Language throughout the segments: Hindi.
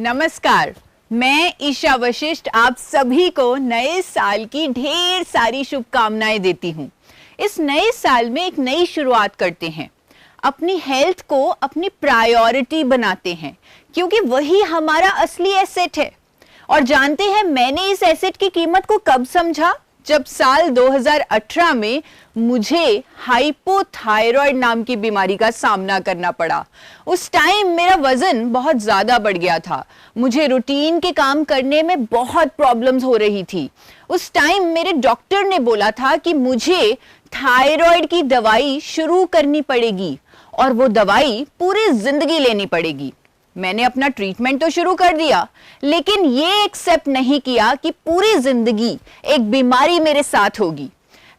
नमस्कार, मैं ईशा वशिष्ठ आप सभी को नए साल की ढेर सारी शुभकामनाएं देती हूँ। इस नए साल में एक नई शुरुआत करते हैं, अपनी हेल्थ को अपनी प्रायोरिटी बनाते हैं क्योंकि वही हमारा असली एसेट है। और जानते हैं मैंने इस एसेट की कीमत को कब समझा? जब साल 2018 में मुझे हाइपोथायराइड नाम की बीमारी का सामना करना पड़ा। उस टाइम मेरा वजन बहुत ज्यादा बढ़ गया था, मुझे रूटीन के काम करने में बहुत प्रॉब्लम्स हो रही थी। उस टाइम मेरे डॉक्टर ने बोला था कि मुझे थायराइड की दवाई शुरू करनी पड़ेगी और वो दवाई पूरी जिंदगी लेनी पड़ेगी। मैंने अपना ट्रीटमेंट तो शुरू कर दिया, लेकिन ये एक्सेप्ट नहीं किया कि पूरी जिंदगी एक बीमारी मेरे साथ होगी।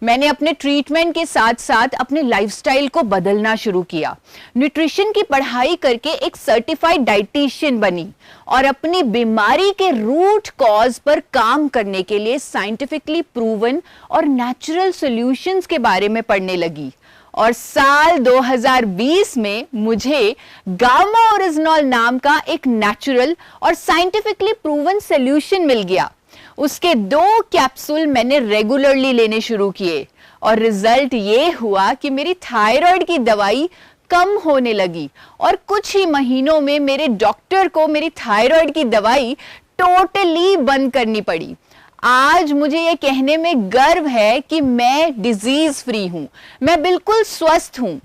मैंने अपने ट्रीटमेंट के साथ साथ अपने लाइफस्टाइल को बदलना शुरू किया। न्यूट्रिशन की पढ़ाई करके एक सर्टिफाइड डाइटिशियन बनी और अपनी बीमारी के रूट कॉज पर काम करने के लिए साइंटिफिकली प्रूवन और नेचुरल सॉल्यूशंस के बारे में पढ़ने लगी। और साल 2020 में मुझे गामा ओरिजिनॉल नाम का एक नेचुरल और साइंटिफिकली प्रूवन सॉल्यूशन मिल गया। उसके 2 कैप्सूल मैंने रेगुलरली लेने शुरू किए और रिजल्ट ये हुआ कि मेरी थायराइड की दवाई कम होने लगी और कुछ ही महीनों में मेरे डॉक्टर को मेरी थायराइड की दवाई टोटली बंद करनी पड़ी। आज मुझे ये कहने में गर्व है कि मैं डिजीज फ्री हूं, मैं बिल्कुल स्वस्थ हूं।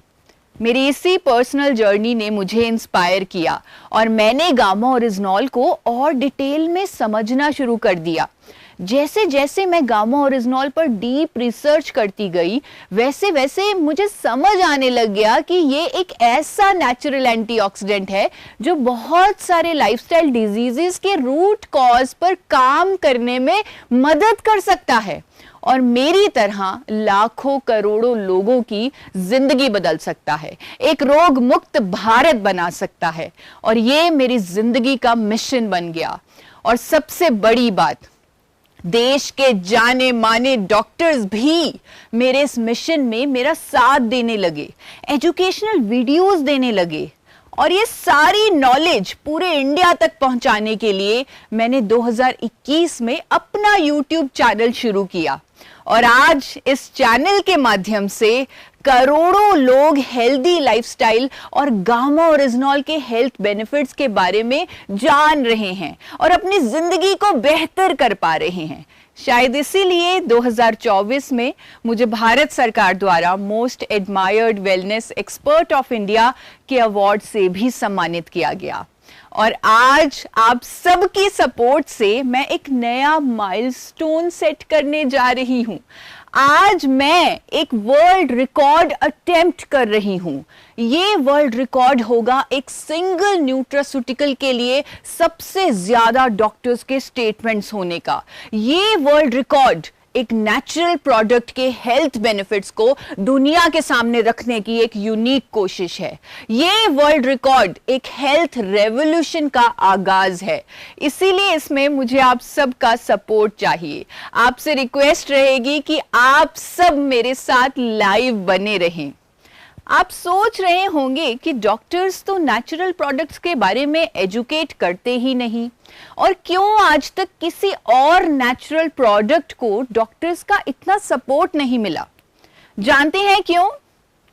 मेरी इसी पर्सनल जर्नी ने मुझे इंस्पायर किया और मैंने गामा ओरिजिनॉल को और डिटेल में समझना शुरू कर दिया। जैसे जैसे मैं गामा ओरिजिनॉल पर डीप रिसर्च करती गई, वैसे वैसे मुझे समझ आने लग गया कि ये एक ऐसा नेचुरल एंटीऑक्सीडेंट है जो बहुत सारे लाइफस्टाइल डिजीजेस के रूट कॉज पर काम करने में मदद कर सकता है और मेरी तरह लाखों करोड़ों लोगों की जिंदगी बदल सकता है, एक रोग मुक्त भारत बना सकता है। और ये मेरी जिंदगी का मिशन बन गया। और सबसे बड़ी बात, देश के जाने माने डॉक्टर्स भी मेरे इस मिशन में मेरा साथ देने लगे, एजुकेशनल वीडियोस देने लगे। और ये सारी नॉलेज पूरे इंडिया तक पहुंचाने के लिए मैंने 2021 में अपना YouTube चैनल शुरू किया और आज इस चैनल के माध्यम से करोड़ों लोग हेल्दी लाइफस्टाइल और गामा ओरिजिनॉल के हेल्थ बेनिफिट्स के बारे में जान रहे हैं और अपनी जिंदगी को बेहतर कर पा रहे हैं। शायद इसीलिए 2024 में मुझे भारत सरकार द्वारा most admired wellness expert of India के अवार्ड से भी सम्मानित किया गया। और आज आप सबकी सपोर्ट से मैं एक नया माइलस्टोन सेट करने जा रही हूं। आज मैं एक वर्ल्ड रिकॉर्ड अटेम्प्ट कर रही हूं। ये वर्ल्ड रिकॉर्ड होगा एक सिंगल न्यूट्रास्यूटिकल के लिए सबसे ज्यादा डॉक्टर्स के स्टेटमेंट्स होने का। ये वर्ल्ड रिकॉर्ड एक नेचुरल प्रोडक्ट के हेल्थ बेनिफिट्स को दुनिया के सामने रखने की एक यूनिक कोशिश है। ये वर्ल्ड रिकॉर्ड एक हेल्थ रेवोल्यूशन का आगाज है, इसीलिए इसमें मुझे आप सबका सपोर्ट चाहिए। आपसे रिक्वेस्ट रहेगी कि आप सब मेरे साथ लाइव बने रहें। आप सोच रहे होंगे कि डॉक्टर्स तो नेचुरल प्रोडक्ट्स के बारे में एजुकेट करते ही नहीं, और क्यों आज तक किसी और नेचुरल प्रोडक्ट को डॉक्टर्स का इतना सपोर्ट नहीं मिला? जानते हैं क्यों?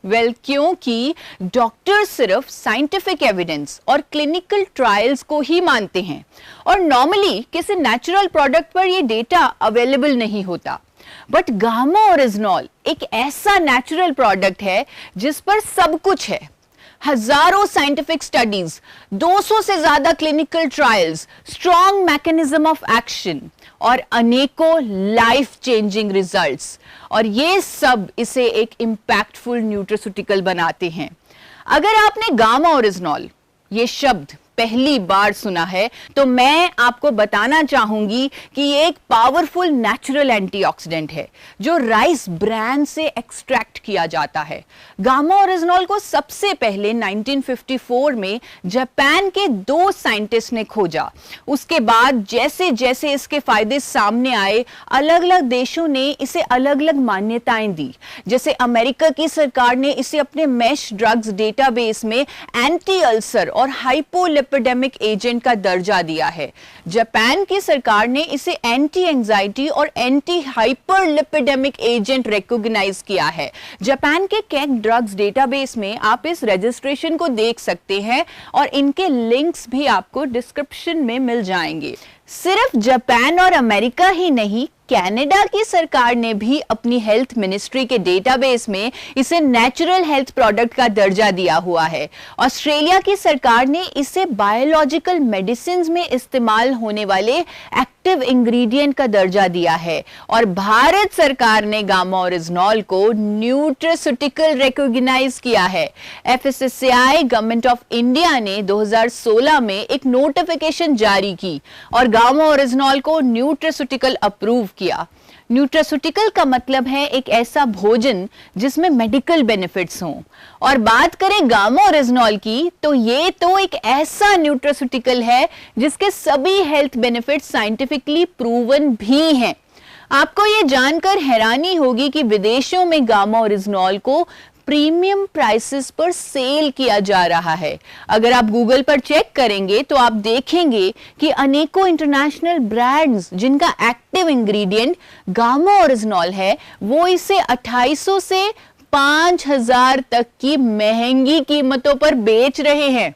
क्योंकि डॉक्टर्स सिर्फ साइंटिफिक एविडेंस और क्लिनिकल ट्रायल्स को ही मानते हैं और नॉर्मली किसी नेचुरल प्रोडक्ट पर ये डेटा अवेलेबल नहीं होता। बट गामा ओरिजिनॉल एक ऐसा नेचुरल प्रोडक्ट है जिस पर सब कुछ है। हजारों साइंटिफिक स्टडीज, 200 से ज्यादा clinical trials, strong mechanism of action और अनेकों लाइफ चेंजिंग रिजल्ट्स, और ये सब इसे एक इंपैक्टफुल न्यूट्रास्यूटिकल बनाते हैं। अगर आपने गामा ओरिजिनॉल ये शब्द पहली बार सुना है तो मैं आपको बताना चाहूंगी कि ये एक पावरफुल नेचुरल एंटीऑक्सीडेंट है जो राइस ब्रान से एक्सट्रैक्ट किया जाता है। गामा ओरिजिनॉल को सबसे पहले 1954 में जापान के 2 साइंटिस्ट ने खोजा। उसके बाद जैसे जैसे इसके फायदे सामने आए, अलग अलग देशों ने इसे अलग अलग मान्यताएं दी। जैसे अमेरिका की सरकार ने इसे अपने मैश ड्रग्स डेटाबेस में एंटी अल्सर और हाइपोलिपिडेमिक लिपिडेमिक एजेंट का दर्जा दिया है। जापान की सरकार ने इसे एंटी एंजाइटी और anti hyper lipidemic agent recognise किया है। जापान के कैग ड्रग्स डेटाबेस में आप इस रजिस्ट्रेशन को देख सकते हैं और इनके लिंक्स भी आपको डिस्क्रिप्शन में मिल जाएंगे। सिर्फ जापान और अमेरिका ही नहीं, कनाडा की सरकार ने भी अपनी हेल्थ मिनिस्ट्री के डेटाबेस में इसे नेचुरल हेल्थ प्रोडक्ट का दर्जा दिया हुआ है। ऑस्ट्रेलिया की सरकार ने इसे बायोलॉजिकल मेडिसिन्स में इस्तेमाल होने वाले एक्टिव इंग्रेडिएंट का दर्जा दिया है और भारत सरकार ने गामा ओरिजिनॉल को न्यूट्रास्यूटिकल रिकॉग्नाइज किया है। एफएसएसएआई गवर्नमेंट ऑफ इंडिया ने 2016 में एक नोटिफिकेशन जारी की और गामा ओरिजिनॉल को न्यूट्रास्यूटिकल अप्रूव किया। न्यूट्रास्यूटिकल का मतलब है एक ऐसा भोजन जिसमें मेडिकल बेनिफिट्स हों। और बात करें गामा ओरिजिनॉल की तो ये तो एक ऐसा न्यूट्रास्यूटिकल है जिसके सभी हेल्थ बेनिफिट्स साइंटिफिकली प्रूवन भी हैं। आपको ये जानकर हैरानी होगी कि विदेशों में गामा ओरिजिनॉल को प्रीमियम प्राइसेस पर सेल किया जा रहा है। अगर आप गूगल पर चेक करेंगे तो आप देखेंगे कि अनेकों इंटरनेशनल ब्रांड्स जिनका एक्टिव इंग्रेडिएंट गामा ओरिजिनॉल है वो इसे 2800 से 5000 तक की महंगी कीमतों पर बेच रहे हैं।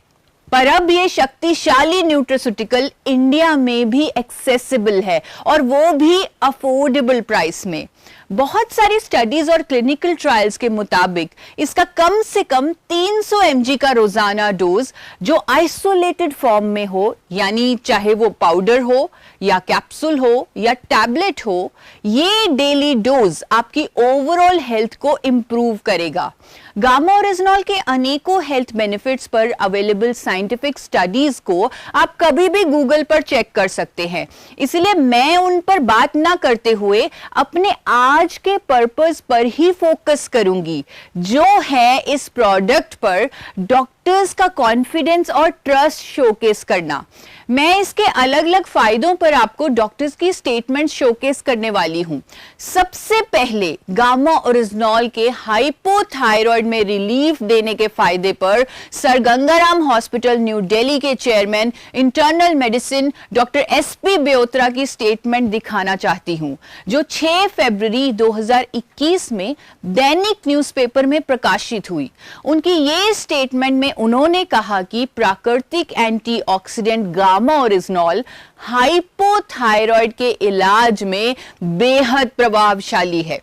पर अब ये शक्तिशाली न्यूट्रास्यूटिकल इंडिया में भी एक्सेसिबल है और वो भी अफोर्डेबल प्राइस में। बहुत सारी स्टडीज और क्लिनिकल ट्रायल्स के मुताबिक इसका कम से कम 300 mg का रोजाना डोज जो आइसोलेटेड फॉर्म में हो, यानी चाहे वो पाउडर हो या कैप्सूल हो या टैबलेट हो, ये डेली डोज आपकी ओवरऑल हेल्थ को इंप्रूव करेगा। गामा ओरिजिनॉल के अनेकों हेल्थ बेनिफिट्स पर अवेलेबल साइंटिफिक स्टडीज को आप कभी भी गूगल पर चेक कर सकते हैं। इसलिए मैं उन पर बात ना करते हुए अपने आज के पर्पस पर ही फोकस करूंगी, जो है इस प्रोडक्ट पर डॉक्टर्स का कॉन्फिडेंस और ट्रस्ट शोकेस करना। मैं इसके अलग अलग फायदों पर आपको डॉक्टर्स की स्टेटमेंट शोकेस करने वाली हूं। सबसे पहले गामा ओरिजिनॉल के हाइपोथायराइड में रिलीफ देने के फायदे पर sir Gangaram hospital new Delhi के chairman internal medicine doctor SP Beotra की स्टेटमेंट दिखाना चाहती हूं, जो 6 फरवरी 2021 में दैनिक न्यूज़पेपर में प्रकाशित हुई। उनकी ये स्टेटमेंट में उन्होंने कहा कि प्राकृतिक एंटीऑक्सीडेंट गामा ओरिजिनॉल हाइपोथायराइड के इलाज में बेहद प्रभावशाली है।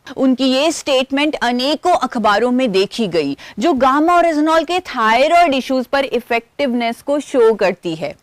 उनकी ये स्टेटमेंट अनेकों अखबारों में देखी गई, जो गामा ओरिजिनॉल के थायराइड इश्यूज पर इफेक्टिवनेस को शो करती है।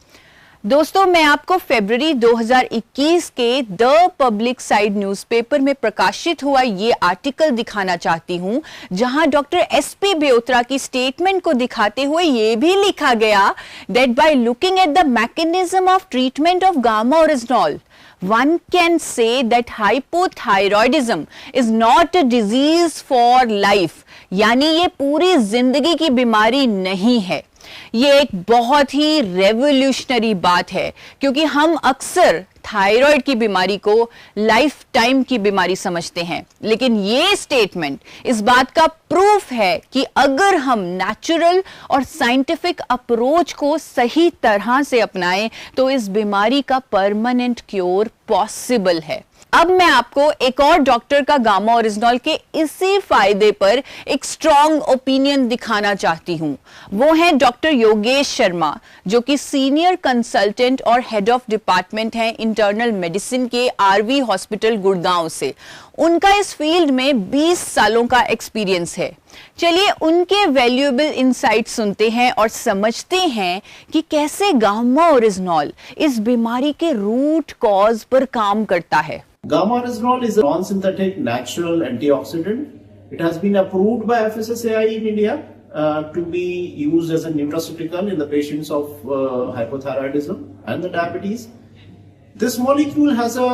दोस्तों, मैं आपको फरवरी 2021 के द पब्लिक साइड न्यूज़पेपर में प्रकाशित हुआ ये आर्टिकल दिखाना चाहती हूं, जहां डॉक्टर एसपी बेओत्रा की स्टेटमेंट को दिखाते हुए ये भी लिखा गया that by looking at the mechanism of treatment of gamma oryzanol one can say that hypothyroidism is not a disease for life, यानी ये पूरी जिंदगी की बीमारी नहीं है। ये एक बहुत ही रेवोल्यूशनरी बात है, क्योंकि हम अक्सर थायराइड की बीमारी को लाइफ टाइम की बीमारी समझते हैं, लेकिन ये स्टेटमेंट इस बात का प्रूफ है कि अगर हम नेचुरल और साइंटिफिक अप्रोच को सही तरह से अपनाएं तो इस बीमारी का परमानेंट क्योर पॉसिबल है। अब मैं आपको एक और डॉक्टर का गामा ओरिजिनॉल के इसी फायदे पर एक स्ट्रॉन्ग ओपिनियन दिखाना चाहती हूं। वो है डॉक्टर योगेश शर्मा, जो कि सीनियर कंसल्टेंट और हेड ऑफ डिपार्टमेंट हैं इंटरनल मेडिसिन के आरवी हॉस्पिटल गुड़गांव से। उनका इस फील्ड में 20 सालों का एक्सपीरियंस है। चलिए उनके वैल्यूएबल इंसाइट सुनते हैं और समझते हैं कि कैसे गामा ओरिजिनॉल इस बीमारी के रूट कॉज पर काम करता है। Gamma oryzanol is a non-synthetic natural antioxidant. It has been approved by FSSAI in India to be used as a nutraceutical in the patients of hypothyroidism and the diabetes. This molecule has a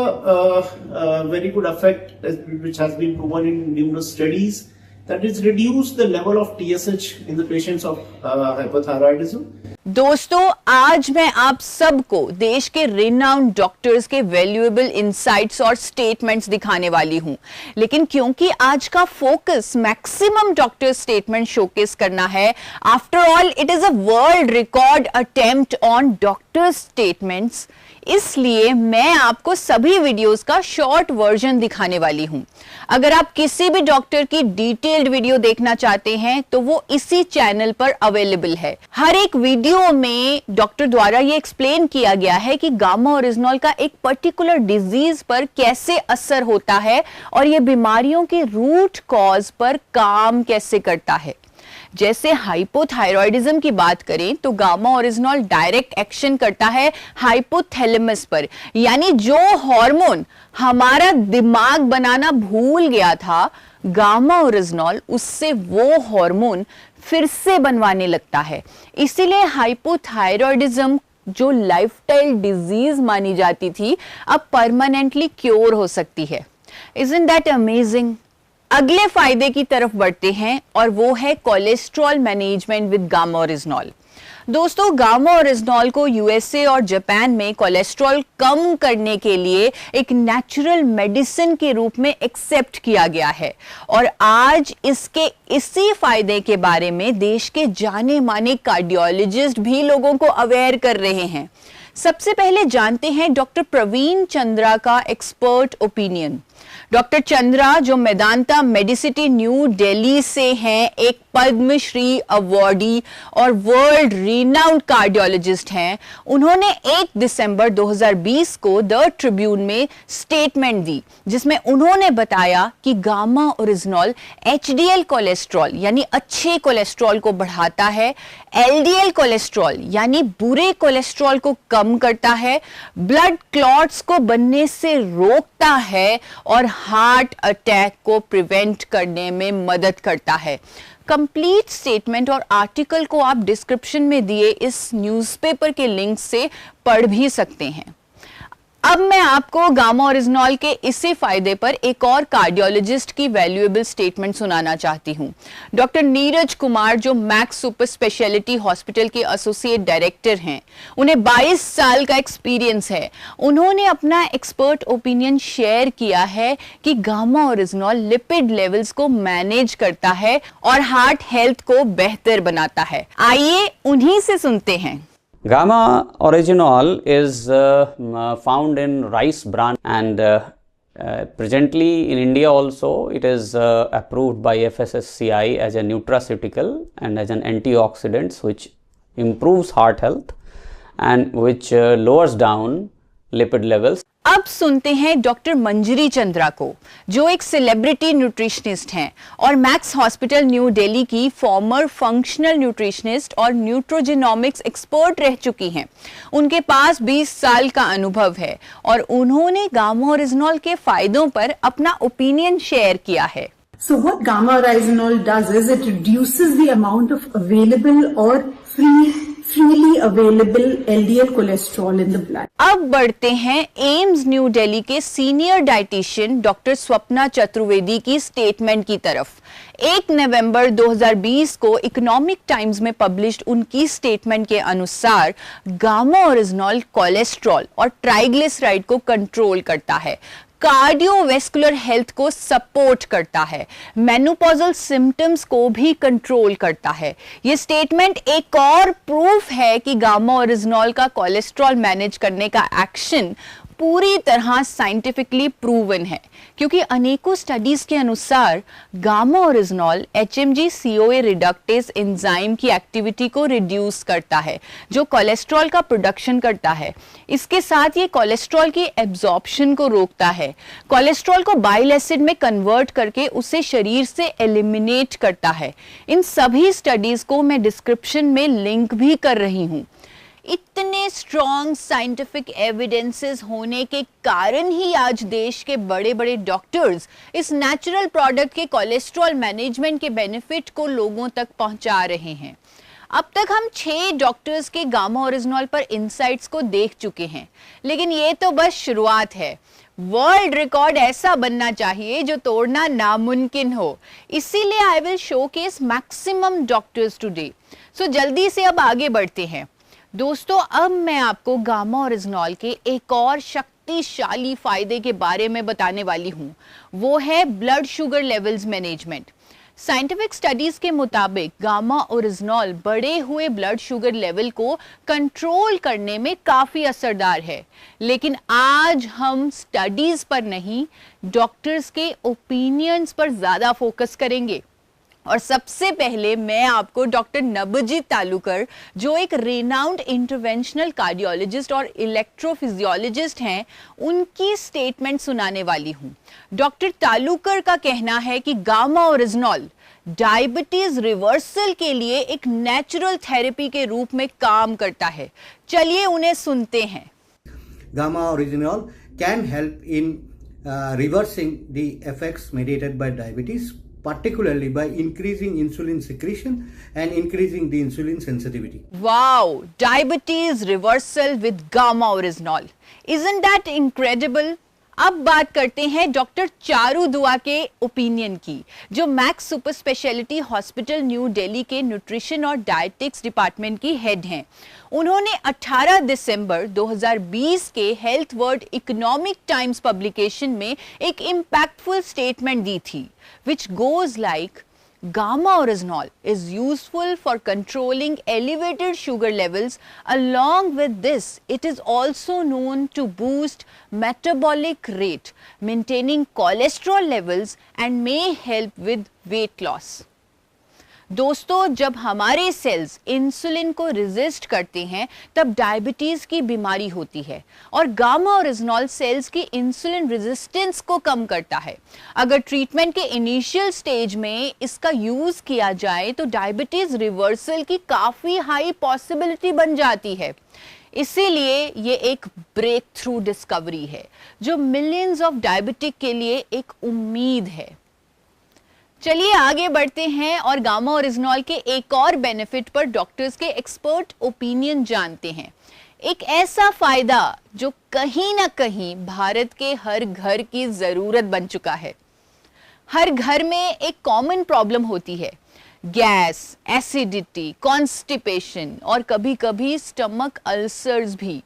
very good effect, which has been proven in numerous studies, that it's reduced the level of TSH in the patients of hypothyroidism. दोस्तों, आज मैं आप सबको देश के रिनाउंड डॉक्टर्स के वैल्यूएबल इंसाइट्स और स्टेटमेंट्स दिखाने वाली हूं, लेकिन क्योंकि आज का focus maximum doctor statement showcase करना है, after all it is a world record attempt on doctor statements, इसलिए मैं आपको सभी वीडियोस का शॉर्ट वर्जन दिखाने वाली हूं। अगर आप किसी भी डॉक्टर की डिटेल्ड वीडियो देखना चाहते हैं तो वो इसी चैनल पर अवेलेबल है। हर एक वीडियो में डॉक्टर द्वारा ये एक्सप्लेन किया गया है कि गामा ओरिजिनॉल का एक पर्टिकुलर डिजीज पर कैसे असर होता है और ये बीमारियों के रूट कॉज पर काम कैसे करता है। जैसे हाइपोथायरॉयडिज्म की बात करें तो गामा ओरिजिनॉल डायरेक्ट एक्शन करता है हाइपोथैलेमस पर, यानी जो हार्मोन हमारा दिमाग बनाना भूल गया था, गामा ओरिजिनॉल उससे वो हार्मोन फिर से बनवाने लगता है। इसीलिए हाइपोथायरॉयडिज्म जो लाइफस्टाइल डिजीज मानी जाती थी, अब परमानेंटली क्योर हो सकती है। Isn't that amazing? अगले फायदे की तरफ बढ़ते हैं और वो है cholesterol management with gamma oryzanol. दोस्तों, गामा ओरिजिनॉल को यूएसए और जापान में कोलेस्ट्रॉल कम करने के लिए एक नेचुरल मेडिसिन के रूप में एक्सेप्ट किया गया है और आज इसके इसी फायदे के बारे में देश के जाने माने कार्डियोलॉजिस्ट भी लोगों को अवेयर कर रहे हैं। सबसे पहले जानते हैं डॉक्टर प्रवीण चंद्रा का एक्सपर्ट ओपिनियन। डॉक्टर चंद्रा, जो मेदांता मेडिसिटी न्यू दिल्ली से हैं, एक पद्मश्री अवार्डी और वर्ल्ड रिनाउंड कार्डियोलॉजिस्ट हैं, उन्होंने 1 दिसंबर 2020 को द ट्रिब्यून में स्टेटमेंट दी जिसमें उन्होंने बताया कि गामा ओरिजिनॉल एचडीएल कोलेस्ट्रॉल यानी अच्छे कोलेस्ट्रॉल को बढ़ाता है, एलडीएल कोलेस्ट्रॉल यानी बुरे कोलेस्ट्रॉल को कम करता है, ब्लड क्लॉट्स को बनने से रोकता है और हार्ट अटैक को प्रिवेंट करने में मदद करता है। कंप्लीट स्टेटमेंट और आर्टिकल को आप डिस्क्रिप्शन में दिए इस न्यूज़पेपर के लिंक से पढ़ भी सकते हैं। अब मैं आपको गामा ओरिजिनॉल के इसी फायदे पर एक और कार्डियोलॉजिस्ट की वैल्यूएबल स्टेटमेंट सुनाना चाहती हूं। डॉक्टर नीरज कुमार, जो मैक्स सुपर स्पेशलिटी हॉस्पिटल के एसोसिएट डायरेक्टर हैं, उन्हें 22 साल का एक्सपीरियंस है। उन्होंने अपना एक्सपर्ट ओपिनियन शेयर किया है कि गामा ओरिजिनॉल लिपिड लेवल्स को मैनेज करता है और हार्ट हेल्थ को बेहतर बनाता है। आइए उन्हीं से सुनते हैं। Gamma orygenol is found in rice bran and presently in India also it is approved by FSSCI as a nutraceutical and as an antioxidant which improves heart health and which lowers down lipid levels. अब सुनते हैं डॉक्टर मंजरी चंद्रा को, जो एक सेलिब्रिटी न्यूट्रिशनिस्ट हैं और मैक्स हॉस्पिटल न्यू दिल्ली की फॉर्मर फंक्शनल न्यूट्रिशनिस्ट और न्यूट्रोजेनोमिक्स एक्सपर्ट रह चुकी हैं। उनके पास 20 साल का अनुभव है और उन्होंने गामा ओरिजिनॉल के फायदों पर अपना ओपिनियन शेयर किया है। So what gamma orygenol does is it reduces the amount of available or freely available LDL cholesterol in the blood. अब बढ़ते हैं एम्स न्यू दिल्ली के senior dietitian doctor Swapna Chaturvedi की स्टेटमेंट की तरफ। 1 नवंबर 2020 को इकोनॉमिक टाइम्स में पब्लिश्ड उनकी स्टेटमेंट के अनुसार गामा ओरिजिनॉल कोलेस्ट्रॉल और ट्राइग्लिसराइड को कंट्रोल करता है, कार्डियोवैस्कुलर हेल्थ को सपोर्ट करता है, मेनोपॉजल सिम्टम्स को भी कंट्रोल करता है। यह स्टेटमेंट एक और प्रूफ है कि गामा ओरिजिनॉल का कोलेस्ट्रॉल मैनेज करने का एक्शन पूरी तरह साइंटिफिकली प्रूवन है, क्योंकि अनेकों स्टडीज के अनुसार gamma oryzanol HMG CoA reductase enzyme की एक्टिविटी को रिड्यूस करता है, जो कोलेस्ट्रॉल का प्रोडक्शन करता है। इसके साथ ये कोलेस्ट्रॉल की एब्जॉर्प्शन को रोकता है, कोलेस्ट्रॉल को बाइल एसिड में कन्वर्ट करके उसे शरीर से एलिमिनेट करता है। इन सभी स्टडीज को मैं डिस्क्रिप्शन में लिंक भी कर रही हूँ। इतने स्ट्रॉन्ग साइंटिफिक एविडेंसेस होने के कारण ही आज देश के बड़े बड़े डॉक्टर्स इस नेचुरल प्रोडक्ट के कोलेस्ट्रॉल मैनेजमेंट के बेनिफिट को लोगों तक पहुंचा रहे हैं। अब तक हम 6 डॉक्टर्स के गामा ओरिजिनॉल पर इंसाइट्स को देख चुके हैं, लेकिन ये तो बस शुरुआत है। वर्ल्ड रिकॉर्ड ऐसा बनना चाहिए जो तोड़ना नामुमकिन हो, इसीलिए I will showcase maximum doctors today. So जल्दी से अब आगे बढ़ते हैं। दोस्तों, अब मैं आपको गामा ओरिजिनॉल के एक और शक्तिशाली फायदे के बारे में बताने वाली हूं। वो है blood sugar levels management. Scientific studies के मुताबिक गामा ओरिजिनॉल बढ़े हुए ब्लड शुगर लेवल को कंट्रोल करने में काफी असरदार है। लेकिन आज हम स्टडीज पर नहीं, डॉक्टर्स के ओपिनियंस पर ज्यादा फोकस करेंगे। और सबसे पहले मैं आपको डॉक्टर नबजीत तालुकर, जो एक रेनाउंड इंटरवेंशनल कार्डियोलॉजिस्ट और इलेक्ट्रोफिजियोलॉजिस्ट हैं, उनकी स्टेटमेंट सुनाने वाली हूं। डॉक्टर तालुकर का कहना है कि गामा ओरिजिनॉल डायबिटीज रिवर्सल के लिए एक नेचुरल थेरेपी के रूप में काम करता है। चलिए उन्हें सुनते हैं। Gamma original can help in reversing the effects mediated by diabetes, particularly by increasing insulin secretion and increasing the insulin sensitivity. Wow, diabetes reversal with gamma orisnol. Isn't that incredible? अब बात करते हैं डॉक्टर चारू दुआ के ओपिनियन की, जो max super speciality hospital new Delhi के न्यूट्रिशन और डायटिक्स डिपार्टमेंट की हेड हैं। उन्होंने 18 दिसंबर 2020 के health world economic times publication में एक इम्पैक्टफुल स्टेटमेंट दी थी, which goes like, Gamma orisnol is useful for controlling elevated sugar levels. Along with this, it is also known to boost metabolic rate, maintaining cholesterol levels, and may help with weight loss. दोस्तों, जब हमारे सेल्स इंसुलिन को रेजिस्ट करते हैं तब डायबिटीज की बीमारी होती है, और गामा ओरिजिनॉल सेल्स की इंसुलिन रेजिस्टेंस को कम करता है। अगर ट्रीटमेंट के इनिशियल स्टेज में इसका यूज किया जाए तो डायबिटीज रिवर्सल की काफी हाई पॉसिबिलिटी बन जाती है। इसीलिए ये एक ब्रेक थ्रू डिस्कवरी है जो मिलियंस ऑफ डायबिटिक के लिए एक उम्मीद है। चलिए आगे बढ़ते हैं और गामा ओरिजिनॉल के एक और बेनिफिट पर डॉक्टर्स के एक्सपर्ट ओपिनियन जानते हैं। एक ऐसा फायदा जो कहीं ना कहीं भारत के हर घर की जरूरत बन चुका है। हर घर में एक कॉमन प्रॉब्लम होती है, गैस, एसिडिटी, कॉन्स्टिपेशन और कभी-कभी स्टमक अल्सर्स भी।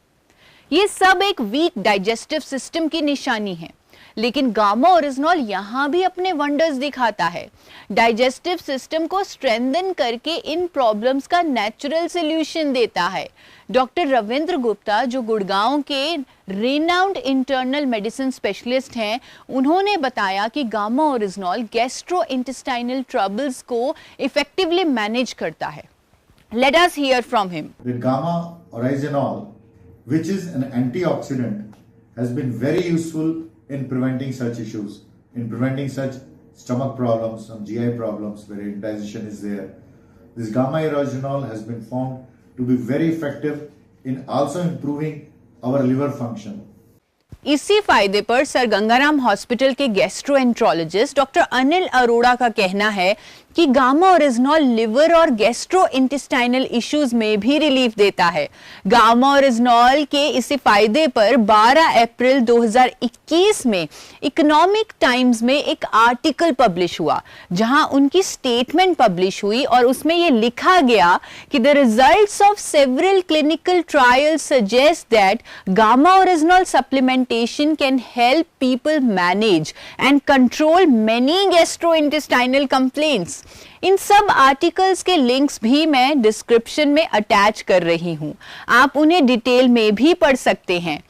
ये सब एक वीक डाइजेस्टिव सिस्टम की निशानी है, लेकिन गामा ओरिजिनॉल यहाँ भी अपने वंडर्स दिखाता है। डाइजेस्टिव सिस्टम को स्ट्रेंथन करके इन प्रॉब्लम्स का नेचुरल सॉल्यूशन देता है। डॉक्टर रविंद्र गुप्ता, जो गुड़गांव के रेनाउंड इंटरनल मेडिसिन स्पेशलिस्ट हैं, उन्होंने बताया कि gamma original gastro intestinal troubles को इफेक्टिवली मैनेज करता है। Let us here from him. Gamma oryzanol, which is an antioxidant, has been very useful in preventing such issues, in preventing such stomach problems, some GI problems where indigestion is there. This gamma oryzanol has been found to be very effective in also improving our liver function. इसी फायदे पर सर गंगाराम हॉस्पिटल के गैस्ट्रोएंट्रोलॉजिस्ट डॉक्टर अनिल अरोड़ा का कहना है कि गामा ओरिजिनॉल लिवर और गैस्ट्रो इंटेस्टाइनल इश्यूज में भी रिलीफ देता है। गामा ओरिजिनॉल के इसी फायदे पर 12 अप्रैल 2021 में इकोनॉमिक टाइम्स में एक आर्टिकल पब्लिश हुआ, जहां उनकी स्टेटमेंट पब्लिश हुई और उसमें यह लिखा गया कि the results of several clinical trials suggest that gamma oryzanol supplementation can help people manage and control many gastrointestinal complaints. इन सब आर्टिकल्स के लिंक्स भी मैं डिस्क्रिप्शन में अटैच कर रही हूं, आप उन्हें डिटेल में भी पढ़ सकते हैं।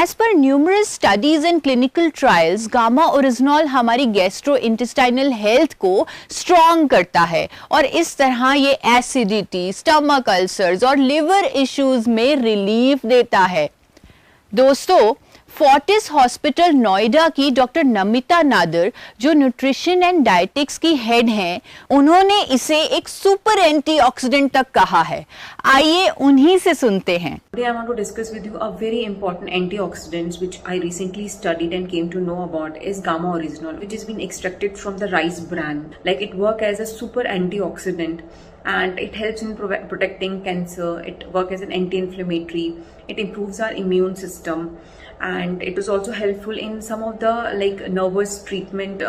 As per numerous studies and clinical trials, gamma oryzanol हमारी गैस्ट्रोइंटेस्टाइनल हेल्थ को स्ट्रॉन्ग करता है और इस तरह ये एसिडिटी, स्टमक अल्सर्स और लिवर इश्यूज में रिलीफ देता है। दोस्तों, फोर्टिस हॉस्पिटल नोएडा की डॉक्टर नमिता नादर, जो न्यूट्रिशन एंड डाइटिक्स की हेड हैं, उन्होंने इसे एक सुपर एंटीऑक्सीडेंट तक कहा है। आइए उन्हीं से सुनते हैं। Today I want to discuss with you a very important antioxidant which I recently studied and came to know about is gamma oryzanol, which has been extracted from the rice bran. Like it works as a super antioxidant and it helps in protecting cancer. It works as an anti-inflammatory. It improves our immune system, and it is also helpful in some of the like nervous treatment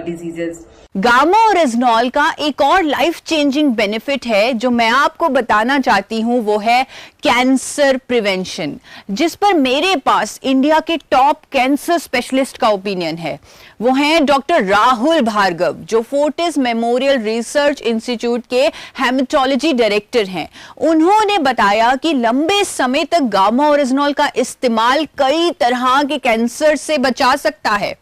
diseases. Gamma oryzanol का एक और लाइफ चेंजिंग बेनिफिट है जो मैं आपको बताना चाहती हूं, वो है कैंसर प्रिवेंशन, जिस पर मेरे पास इंडिया के टॉप कैंसर स्पेशलिस्ट का ओपिनियन है। वो हैं डॉक्टर राहुल भार्गव, जो फोर्टिस मेमोरियल रिसर्च इंस्टीट्यूट के हेमेटोलॉजी डायरेक्टर हैं। उन्होंने बताया कि लंबे समय तक गामा ओरिजिनॉल का इस्तेमाल कई तरह के कैंसर से बचा सकता है।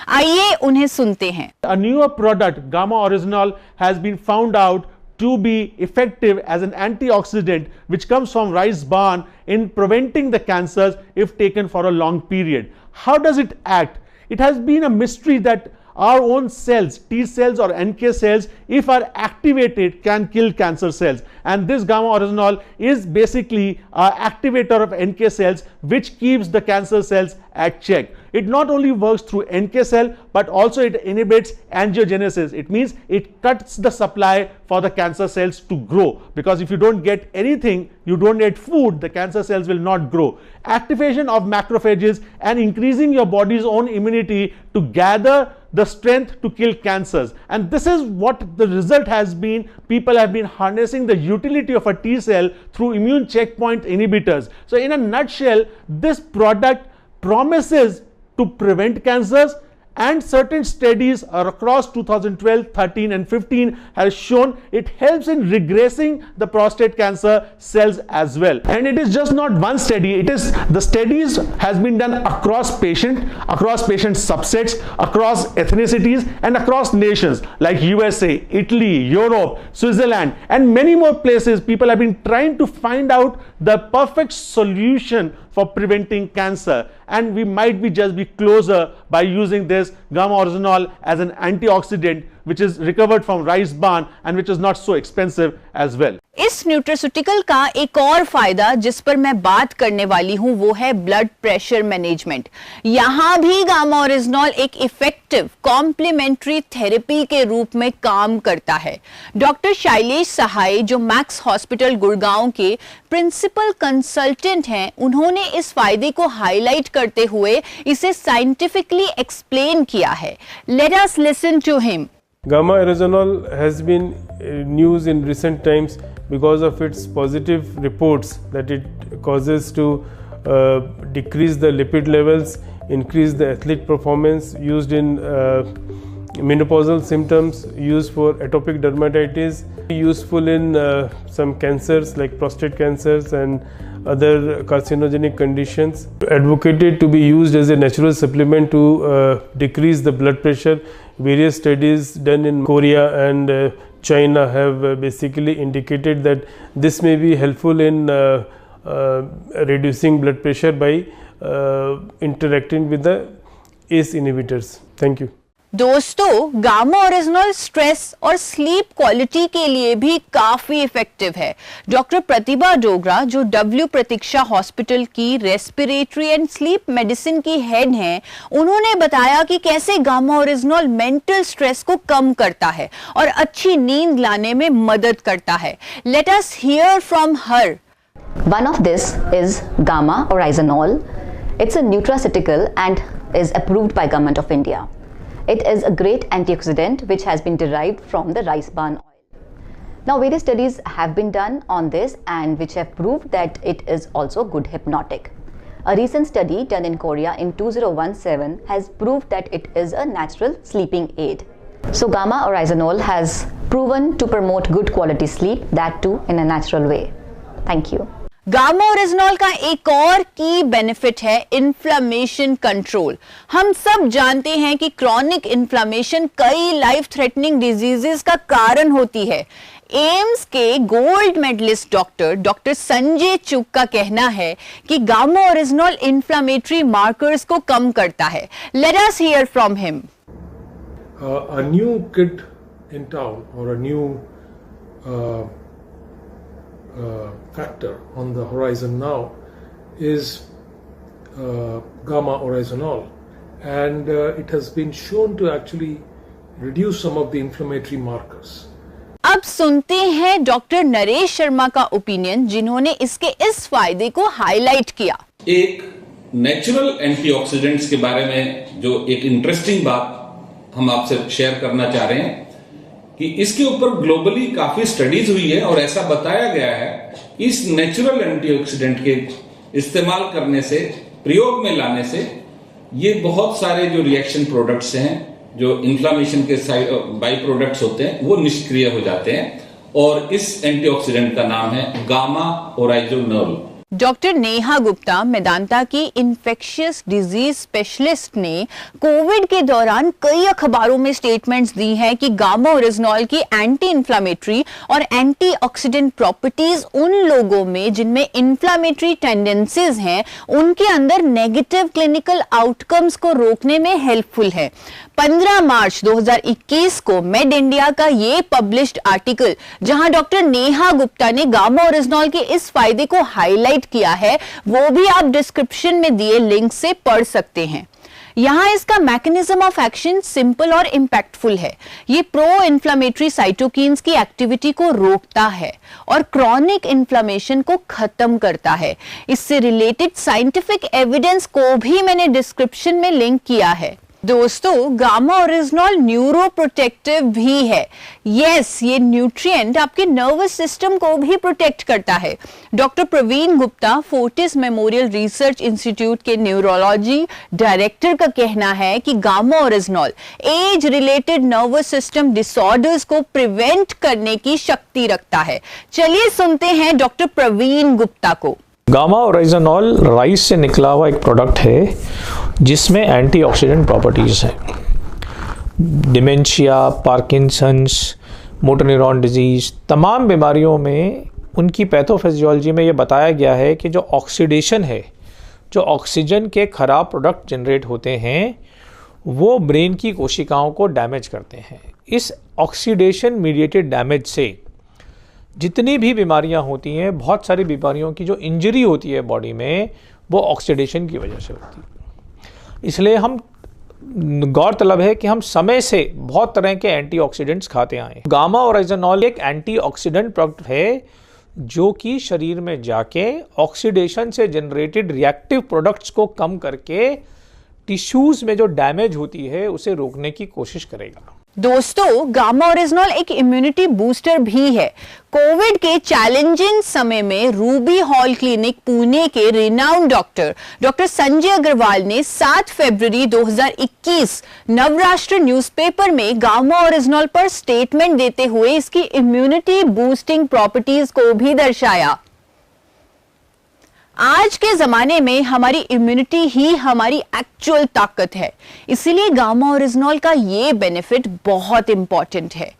आइए उन्हें सुनते हैं। A newer product, Gamma Oryzinol, has been found out to be effective as an antioxidant which comes from rice bran in preventing the cancers if taken for a long period. How does it act? It has been a mystery that our own cells, T cells or NK cells, if are activated, can kill cancer cells. And this Gamma Oryzinol is basically an activator of NK cells which keeps the cancer cells at check. It not only works through NK cell, but also it inhibits angiogenesis. It means it cuts the supply for the cancer cells to grow, because if you don't get anything, you don't get food, the cancer cells will not grow. Activation of macrophages and increasing your body's own immunity to gather the strength to kill cancers. And this is what the result has been. People have been harnessing the utility of a T cell through immune checkpoint inhibitors. So in a nutshell, this product promises to prevent cancers, and certain studies across 2012, 13 and 15 has shown it helps in regressing the prostate cancer cells as well. And it is just not one study, it is the studies has been done across patient subsets, across ethnicities and across nations like USA, Italy, Europe, Switzerland and many more places. People have been trying to find out the perfect solution for preventing cancer, and we might be just be closer by using this Gamma Oryzinol as an antioxidant which is recovered from rice bran and which is not so expensive as well. इस न्यूट्रास्यूटिकल का एक और फायदा जिस पर मैं बात करने वाली हूं वो है ब्लड प्रेशर मैनेजमेंट। यहां भी गामा ओरिजिनॉल एक इफेक्टिव कॉम्प्लीमेंट्री थेरेपी के रूप में काम करता है। डॉक्टर शैलेश सहाय, जो मैक्स हॉस्पिटल गुड़गांव के प्रिंसिपल कंसल्टेंट हैं, उन्होंने इस फायदे को हाईलाइट करते हुए इसे साइंटिफिकली एक्सप्लेन किया है। Let us listen to him. Gamma Oryzinol has been news in recent times because of its positive reports that it causes to decrease the lipid levels, increase the athletic performance, used in menopausal symptoms, used for atopic dermatitis, useful in some cancers like prostate cancers and other carcinogenic conditions. Advocated to be used as a natural supplement to decrease the blood pressure. Various studies done in Korea and China have basically indicated that this may be helpful in reducing blood pressure by interacting with the ACE inhibitors. Thank you. दोस्तों, गामा ओरिजिनॉल स्ट्रेस और स्लीप क्वालिटी के लिए भी काफी इफेक्टिव है। डॉक्टर प्रतिभा डोगरा, जो डब्ल्यू प्रतीक्षा हॉस्पिटल की रेस्पिरेटरी एंड स्लीप मेडिसिन की हेड हैं, उन्होंने बताया कि कैसे गामा ओरिजिनॉल मेंटल स्ट्रेस को कम करता है और अच्छी नींद लाने में मदद करता है। Let us here from her. One of this is Gamma Oryzinol. It's a nutraceutical and is approved by Government of India. It is a great antioxidant which has been derived from the rice bran oil. Now various studies have been done on this and which have proved that it is also good hypnotic. A recent study done in Korea in 2017 has proved that it is a natural sleeping aid. So Gamma Oryzinol has proven to promote good quality sleep, that too in a natural way. Thank you. Gamma oryzanol का एक और की बेनिफिट है इन्फ्लेमेशन कंट्रोल। हम सब जानते हैं कि क्रॉनिक इन्फ्लेमेशन कई लाइफ थ्रेटनिंग डिजीजेस का कारण होती है। एम्स के गोल्ड मेडलिस्ट डॉक्टर संजय चुग का कहना है कि गामा ओरिजिनॉल इन्फ्लेमेटरी मार्कर्स को कम करता है। Let us here from him. A new kid in town or a new factor on the horizon now is Gamma Oryzinol, and it has been shown to actually reduce some of the inflammatory markers. अब सुनते हैं डॉक्टर नरेश शर्मा का ओपिनियन, जिन्होंने इसके इस फायदे को हाईलाइट किया। एक नेचुरल एंटीऑक्सीडेंट्स के बारे में जो एक इंटरेस्टिंग बात हम आपसे शेयर करना चाह रहे हैं कि इसके ऊपर ग्लोबली काफी स्टडीज हुई है और ऐसा बताया गया है कि इस नेचुरल एंटीऑक्सीडेंट के इस्तेमाल करने से, प्रयोग में लाने से, ये बहुत सारे जो रिएक्शन प्रोडक्ट्स हैं, जो इन्फ्लामेशन के बाई प्रोडक्ट्स होते हैं, वो निष्क्रिय हो जाते हैं और इस एंटीऑक्सीडेंट का नाम है गामा ओराइजोनोल। डॉक्टर नेहा गुप्ता, मेदांता की इन्फेक्शियस डिजीज स्पेशलिस्ट, ने कोविड के दौरान कई अखबारों में स्टेटमेंट्स दी हैं कि गामा ओरिजिनॉल की एंटी इन्फ्लामेटरी और एंटीऑक्सीडेंट प्रॉपर्टीज उन लोगों में जिनमें इन्फ्लामेटरी टेंडेंसीज हैं, उनके अंदर नेगेटिव क्लिनिकल आउटकम्स को रोकने में हेल्पफुल है। 15 मार्च 2021 को मेड इंडिया का ये पब्लिश्ड आर्टिकल, जहां डॉक्टर नेहा गुप्ता ने गामा ओरिजिनॉल के इस फायदे को हाईलाइट किया है, वो भी आप डिस्क्रिप्शन में दिए लिंक से पढ़ सकते हैं। यहां इसका मैकेनिज्म ऑफ एक्शन सिंपल और इंपैक्टफुल है। ये प्रो इन्फ्लामेटरी साइटोकिन्स की एक्टिविटी को रोकता है और क्रॉनिक इन्फ्लामेशन को खत्म करता है। इससे रिलेटेड साइंटिफिक एविडेंस को भी मैंने डिस्क्रिप्शन में लिंक किया है। दोस्तों, गामा ओरिजिनॉल न्यूरो प्रोटेक्टिव भी है। यस, ये न्यूट्रिएंट आपके नर्वस सिस्टम को भी प्रोटेक्ट करता है। Doctor Praveen Gupta, Fortis Memorial Research Institute के न्यूरोलॉजी डायरेक्टर, का कहना है कि gamma oryzanol age related nervous system disorders को प्रिवेंट करने की शक्ति रखता है। चलिए सुनते हैं डॉक्टर प्रवीण गुप्ता को। गामा ओराइजोनॉल राइस से निकला हुआ एक प्रोडक्ट है जिसमें एंटीऑक्सीडेंट प्रॉपर्टीज़ हैं। Dementia, Parkinson's, motor neuron disease, तमाम बीमारियों में उनकी पैथोफिजियोलॉजी में ये बताया गया है कि जो ऑक्सीडेशन है, जो ऑक्सीजन के ख़राब प्रोडक्ट जनरेट होते हैं, वो ब्रेन की कोशिकाओं को डैमेज करते हैं। इस ऑक्सीडेशन मीडिएटेड डैमेज से जितनी भी बीमारियां होती हैं, बहुत सारी बीमारियों की जो इंजरी होती है बॉडी में, वो ऑक्सीडेशन की वजह से होती है। इसलिए हम गौरतलब है कि हम समय से बहुत तरह के एंटीऑक्सीडेंट्स खाते आए हैं। गामा ओराइजोनॉल एक एंटीऑक्सीडेंट प्रोडक्ट है जो कि शरीर में जाके ऑक्सीडेशन से जनरेटेड रिएक्टिव प्रोडक्ट्स को कम करके टिश्यूज में जो डैमेज होती है उसे रोकने की कोशिश करेगा। दोस्तों, गामा ओरिजिनॉल एक इम्यूनिटी बूस्टर भी है। कोविड के चैलेंजिंग समय में रूबी हॉल क्लिनिक पुणे के रिनाउंड डॉक्टर संजय अग्रवाल ने 7 फरवरी 2021 नवराष्ट्र न्यूज़पेपर में गामा ओरिजिनॉल पर स्टेटमेंट देते हुए इसकी इम्यूनिटी बूस्टिंग प्रॉपर्टीज को भी दर्शाया। आज के जमाने में हमारी इम्यूनिटी ही हमारी एक्चुअल ताकत है, इसीलिए गामा ओरिजिनॉल का ये बेनिफिट बहुत इंपॉर्टेंट है।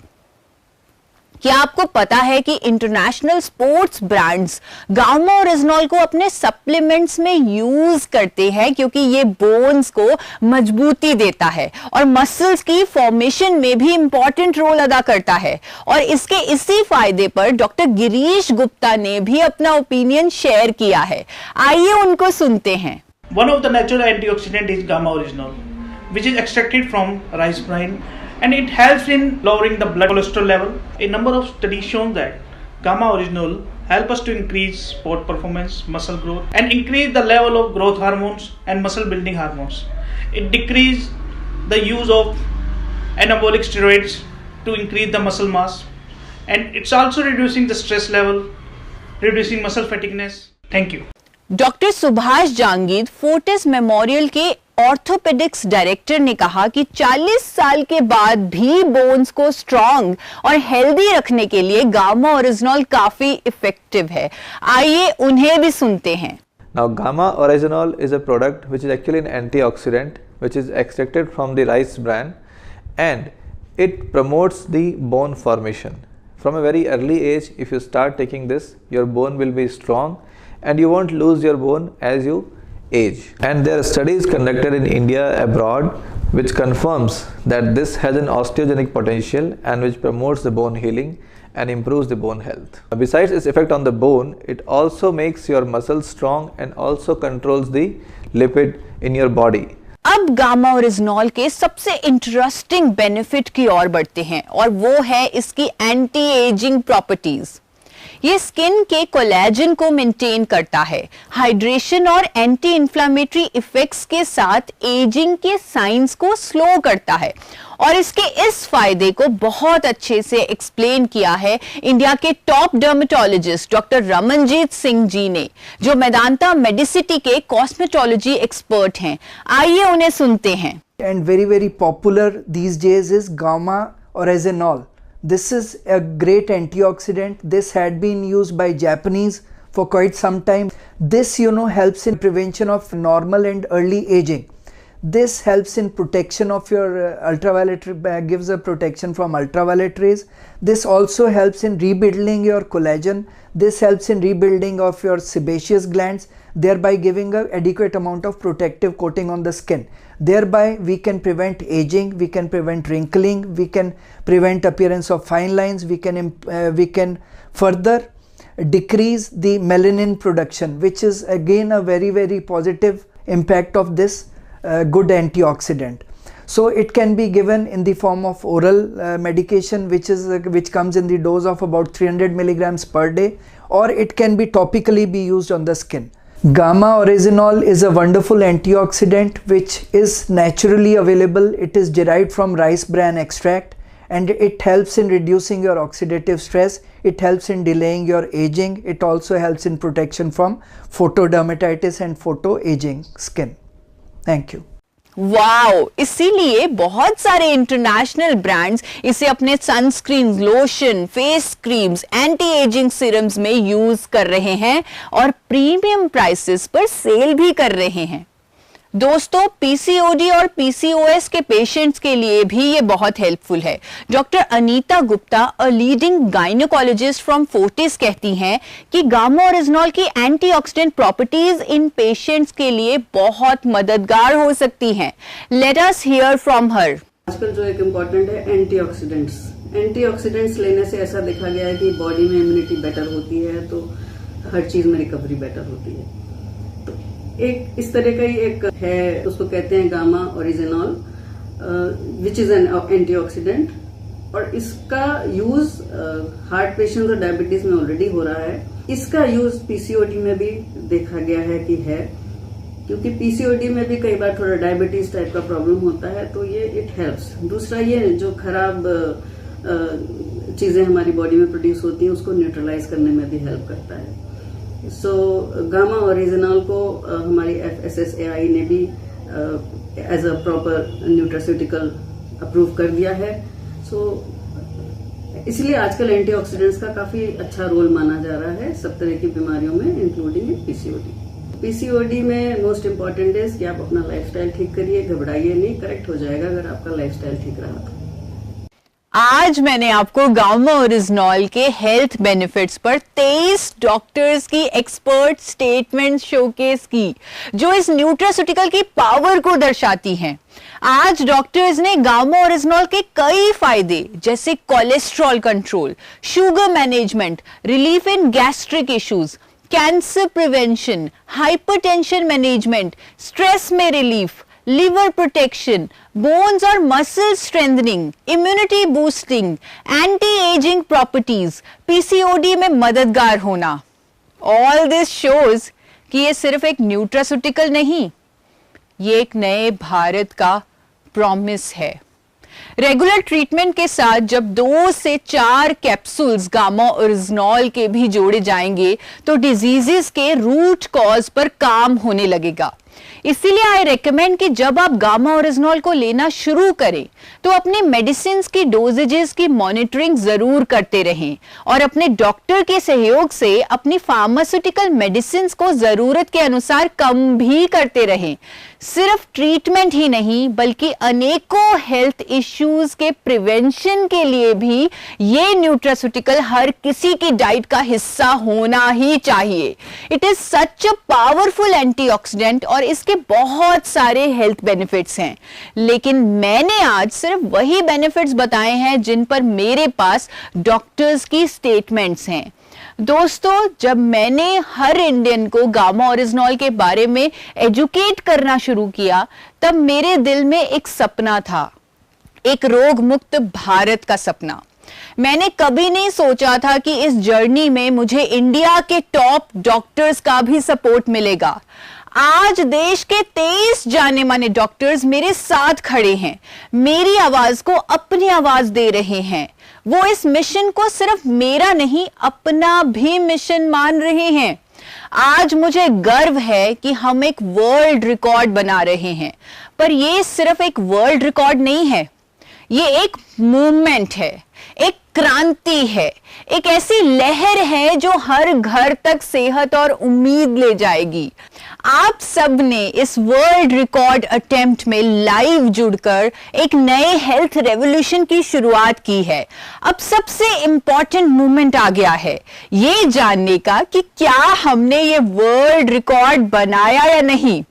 क्या आपको पता है कि international sports brands gamma oryzanol को अपने सप्लीमेंट्स में यूज करते हैं, क्योंकि ये बोन्स को मजबूती देता है और मसल्स की फॉर्मेशन में भी इंपॉर्टेंट रोल अदा करता है। और इसके इसी फायदे पर डॉक्टर गिरीश गुप्ता ने भी अपना ओपिनियन शेयर किया है। आइए उनको सुनते हैं। One of the natural antioxidant is gamma orygenol, which is extracted from rice bran, and it helps in lowering the blood cholesterol level. A number of studies shown that gamma orygenol help us to increase sport performance, muscle growth, and increase the level of growth hormones and muscle building hormones. It decrease the use of anabolic steroids to increase the muscle mass, and it's also reducing the stress level, reducing muscle fatigueness. Thank you. Doctor Subhash Jangir, Fortis Memorial के ऑर्थोपेडिक्स डायरेक्टर, ने कहा कि 40 साल के बाद भी बोन्स को स्ट्रॉन्ग और हेल्दी रखने के लिए गामा ओरिजिनॉल काफी इफेक्टिव है। आइए उन्हें भी सुनते हैं। Now, gamma orygenol is a product which is actually an antioxidant which is extracted from the rice bran, and it promotes the bone formation. From a very early age, if you start taking this, your bone will be strong and you won't lose your bone as you age. And there are studies conducted in India, abroad, which confirms that this has an osteogenic potential and which promotes the bone healing and improves the bone health. Besides its effect on the bone, it also makes your muscles strong and also controls the lipid in your body. अब गामा ओरिजिनॉल के सबसे इंटरेस्टिंग बेनिफिट की ओर बढ़ते हैं और वो है इसकी एंटी एजिंग प्रॉपर्टीज। ये स्किन के कोलेजन को मेंटेन करता है, हाइड्रेशन और एंटी इंफ्लेमेटरी इफेक्ट्स के साथ एजिंग के साइंस को स्लो करता है। और इसके इस फायदे को बहुत अच्छे से एक्सप्लेन किया है इंडिया के top dermatologist doctor Ramanjit Singh ji ने, जो मेदांता मेडिसिटी के कॉस्मेटोलॉजी एक्सपर्ट हैं। आइए उन्हें सुनते हैं। And very popular these days is gamma oryzanol. This is a great antioxidant. This had been used by Japanese for quite some time. This helps in prevention of normal and early aging. This helps in protection of your ultraviolet, gives a protection from ultraviolet rays. This also helps in rebuilding your collagen. This helps in rebuilding of your sebaceous glands, thereby giving an adequate amount of protective coating on the skin. Thereby we can prevent aging, we can prevent wrinkling, we can prevent appearance of fine lines, we can further decrease the melanin production, which is again a very positive impact of this good antioxidant. So it can be given in the form of oral medication, which comes in the dose of about 300 milligrams per day, or it can be topically be used on the skin. Gamma oryzanol is a wonderful antioxidant which is naturally available. It is derived from rice bran extract, and it helps in reducing your oxidative stress. It helps in delaying your aging. It also helps in protection from photodermatitis and photoaging skin. Thank you. Wow, इसीलिए बहुत सारे इंटरनेशनल ब्रांड्स इसे अपने sunscreen, lotion, face creams, anti ageing serums में यूज कर रहे हैं और प्रीमियम प्राइसेस पर सेल भी कर रहे हैं। दोस्तों, पीसीओडी और पीसीओएस के पेशेंट्स के लिए भी ये बहुत हेल्पफुल है। Doctor Anita Gupta, a leading gynaecologist from Fortis, कहती हैं कि गामा ओरिजिनॉल की एंटीऑक्सीडेंट प्रॉपर्टीज इन पेशेंट्स के लिए बहुत मददगार हो सकती हैं। Let us here from her. आजकल जो एक इम्पॉर्टेंट है एंटीऑक्सीडेंट्स लेने से ऐसा देखा गया है कि बॉडी में इम्यूनिटी बेटर होती है, तो हर चीज में रिकवरी बेटर होती है। एक इस तरह का ही एक है, उसको कहते हैं gamma oryzanol, which is an antioxidant, और इसका यूज हार्ट पेशेंट्स और डायबिटीज में ऑलरेडी हो रहा है। इसका यूज पीसीओडी में भी देखा गया है कि है, क्योंकि पीसीओडी में भी कई बार थोड़ा डायबिटीज टाइप का प्रॉब्लम होता है, तो ये इट हेल्प्स। दूसरा ये जो खराब चीजें हमारी बॉडी में प्रोड्यूस होती हैं उसको न्यूट्रलाइज करने में भी हेल्प करता है। सो गामा ओरिजिनॉल को हमारी FSSAI ने भी as a proper nutraceutical approve कर दिया है। सो इसलिए आजकल एंटीऑक्सीडेंट्स का काफी अच्छा रोल माना जा रहा है सब तरह की बीमारियों में, इंक्लूडिंग पीसीओडी। पीसीओडी में मोस्ट इम्पॉर्टेंट है कि आप अपना लाइफस्टाइल ठीक करिए, घबराइए नहीं, करेक्ट हो जाएगा अगर आपका लाइफस्टाइल ठीक रहा तो। आज मैंने आपको गामा ओरिजिनॉल के हेल्थ बेनिफिट्स पर 23 डॉक्टर्स की एक्सपर्ट स्टेटमेंट शोकेस की, जो इस न्यूट्रास्यूटिकल की पावर को दर्शाती हैं। आज डॉक्टर्स ने गामा ओरिजिनॉल के कई फायदे, जैसे cholesterol control, sugar management, relief in gastric issues, cancer prevention, hypertension management, stress में रिलीफ, लिवर प्रोटेक्शन, बोन्स और muscle strengthening, immunity boosting, anti ageing properties, PCOD में मददगार होना। ऑल दिस शोज कि ये सिर्फ एक न्यूट्रास्यूटिकल नहीं, ये एक नए भारत का प्रॉमिस है। रेगुलर ट्रीटमेंट के साथ जब 2 से 4 कैप्सूल्स गामा ओरिजिनॉल के भी जोड़े जाएंगे तो डिजीजेस के रूट कॉज पर काम होने लगेगा। इसीलिए आई रेकमेंड कि जब आप गामा ओरिजिनॉल को लेना शुरू करें तो अपने मेडिसिन की डोजेजेस की मॉनिटरिंग जरूर करते रहें और अपने डॉक्टर के सहयोग से अपनी फार्मास्यूटिकल मेडिसिन को जरूरत के अनुसार कम भी करते रहें। सिर्फ ट्रीटमेंट ही नहीं बल्कि अनेकों हेल्थ इश्यूज के प्रिवेंशन के लिए भी ये न्यूट्रास्यूटिकल हर किसी की डाइट का हिस्सा होना ही चाहिए। It is such a powerful antioxidant और इसके बहुत सारे हेल्थ बेनिफिट्स हैं, लेकिन मैंने आज सिर्फ वही बेनिफिट्स बताए हैं जिन पर मेरे पास डॉक्टर्स की स्टेटमेंट्स हैं। दोस्तों, जब मैंने हर इंडियन को गामा ओरिजिनॉल के बारे में एजुकेट करना शुरू किया, तब मेरे दिल में एक सपना था, एक रोग मुक्त भारत का सपना। मैंने कभी नहीं सोचा था कि इस जर्नी में मुझे इंडिया के टॉप डॉक्टर्स का भी सपोर्ट मिलेगा। आज देश के 23 जाने माने डॉक्टर्स मेरे साथ खड़े हैं, मेरी आवाज को अपनी आवाज दे रहे हैं। वो इस मिशन को सिर्फ मेरा नहीं, अपना भी मिशन मान रहे हैं। आज मुझे गर्व है कि हम एक वर्ल्ड रिकॉर्ड बना रहे हैं, पर ये सिर्फ एक वर्ल्ड रिकॉर्ड नहीं है, ये एक मूवमेंट है, एक क्रांति है, एक ऐसी लहर है जो हर घर तक सेहत और उम्मीद ले जाएगी। आप सब ने इस वर्ल्ड रिकॉर्ड अटेम्प्ट में लाइव जुड़कर एक नए हेल्थ रेवोल्यूशन की शुरुआत की है। अब सबसे इंपॉर्टेंट मूवमेंट आ गया है, ये जानने का कि क्या हमने ये वर्ल्ड रिकॉर्ड बनाया या नहीं।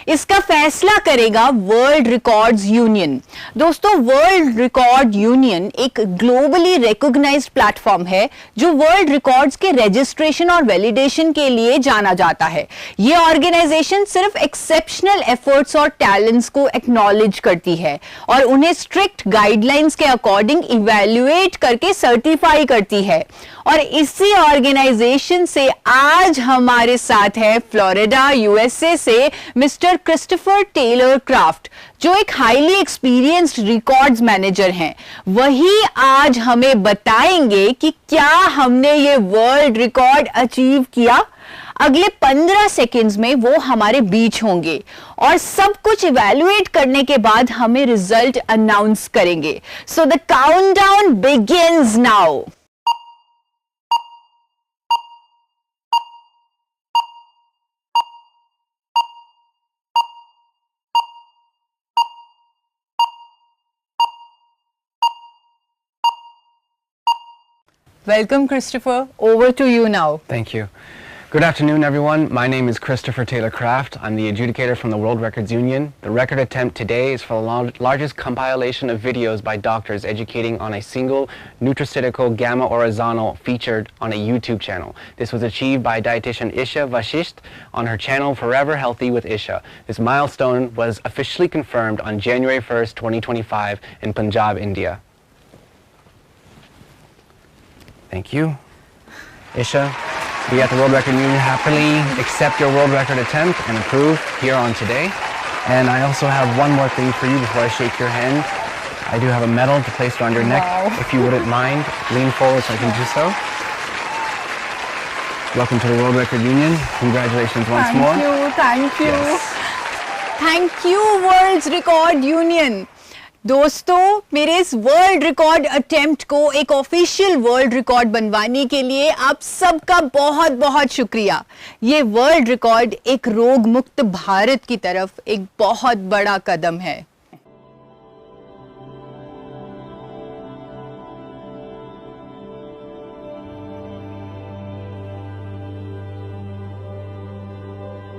इसका फैसला करेगा वर्ल्ड रिकॉर्ड्स यूनियन। दोस्तों, वर्ल्ड रिकॉर्ड यूनियन एक ग्लोबली रिकॉग्नाइज्ड प्लेटफॉर्म है जो वर्ल्ड रिकॉर्ड्स के रजिस्ट्रेशन और वैलिडेशन के लिए जाना जाता है। ये ऑर्गेनाइजेशन सिर्फ एक्सेप्शनल एफर्ट्स और टैलेंट्स को एक्नॉलेज करती है और उन्हें स्ट्रिक्ट गाइडलाइंस के अकॉर्डिंग इवैल्यूएट करके सर्टिफाई करती है। और इसी ऑर्गेनाइजेशन से आज हमारे साथ है फ्लोरिडा यूएसए से मिस्टर क्रिस्टोफर टेलर क्राफ्ट, जो एक हाईली एक्सपीरियंस्ड रिकॉर्ड्स मैनेजर हैं। वही आज हमें बताएंगे कि क्या हमने ये वर्ल्ड रिकॉर्ड अचीव किया। अगले 15 सेकेंड्स में वो हमारे बीच होंगे और सब कुछ इवैल्यूएट करने के बाद हमें रिजल्ट अनाउंस करेंगे। So the countdown begins now. Welcome, Christopher. Over to you now. Thank you. Good afternoon, everyone. My name is Christopher Taylor Craft. I'm the adjudicator from the World Records Union. The record attempt today is for the largest compilation of videos by doctors educating on a single nutraceutical gamma oryzanol featured on a YouTube channel. This was achieved by dietitian Isha Vashisht on her channel Forever Healthy with Isha. This milestone was officially confirmed on January 1st, 2025 in Punjab, India. Thank you. Isha, we at the World Record Union happily accept your world record attempt and approve here on today. And I also have one more thing for you before I shake your hand. I do have a medal to place around your neck. If you wouldn't mind, lean forward so I can do so. Welcome to the World Record Union. Congratulations once more. Thank you. Yes. Thank you, World Record Union. दोस्तों, मेरे इस वर्ल्ड रिकॉर्ड अटेम्प्ट को एक ऑफिशियल वर्ल्ड रिकॉर्ड बनवाने के लिए आप सबका बहुत बहुत शुक्रिया। ये वर्ल्ड रिकॉर्ड एक रोग मुक्त भारत की तरफ एक बहुत बड़ा कदम है।